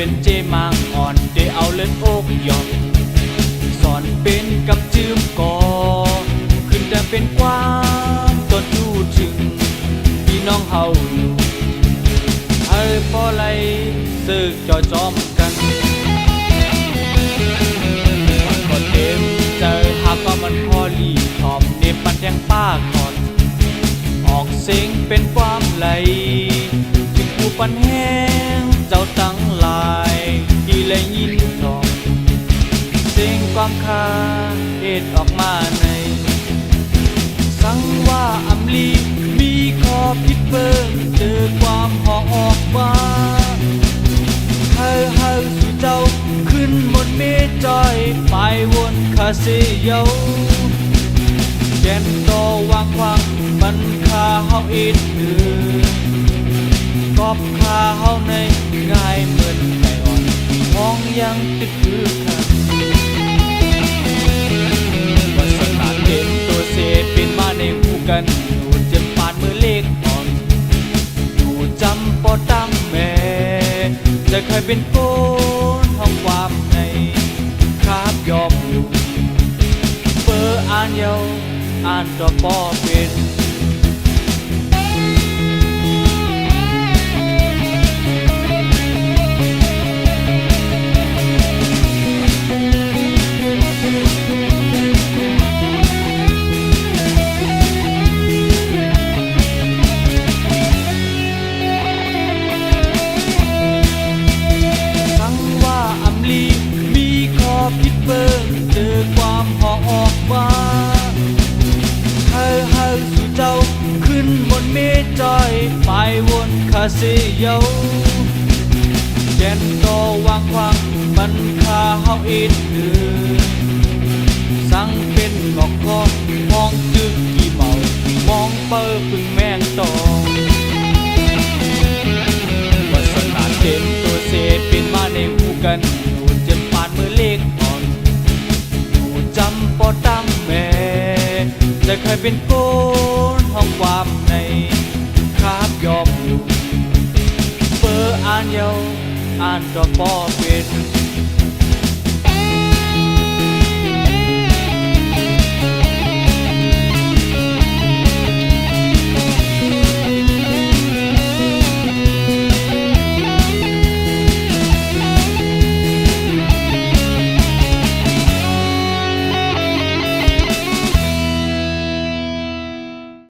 เป็นเจมางอ่อนได้เอาเล่นโอกหยอกสอนเป็นกำจืมก่อขึ้นแต่เป็นความตนอยู่ถึงพี่น้องเฮาอยู่พอไหลสึกจอจอมกันมันก็เต็มเจอหากว่ามันพอลีทอมเด็บปันยังป้าก่อนออกเสียงเป็นความไหลถึงผู้ปันแห้งเจ้าตั้งหลายที่เลยยินทองเสียงความคาเอ็ดออกมาในสังว่าอำลีมีข้อผิดเบิ่งเจอความหองออกมาเฮาสู่เจ้าขึ้นบนเมจอยไปวนคาเซเยาแกนโตวางควางบันคาเฮาเอ็ดเดือกอบคาเฮาในง่ายเหมือนไก่อ่อนมองยังติดคือกันวาสนาเต็มตัวเสเป็นมาในหูกันอยู่เจ็บปานมือเล็กอ่อนอยู่จำปอตั้งแม่จะเคยเป็นโกนห้องความในคาบยอมอยู่เปิดอ่านเยาอ่านต่อปอเป็นผิดเบิ่งเจอความหองออกมาเฮาสู่เจ้าขึ้นบนเมจอยไปวนคาเซเยาแกนโตวางควางบันคาเฮาเอ็ดเดือสั่งเป็นงอกคอมองจึกกี่เมามองเปิดพึ่งแมงตองวาสนาเต็มตัวเสเป็นมาในหูกันอยู่เจ็บปานมือเล็กจำปอตั้งแม่จะเคยเป็นโกนห้องความในคาบยอมอยู่เปิดอ่านเยาอ่านก็ปอเป็น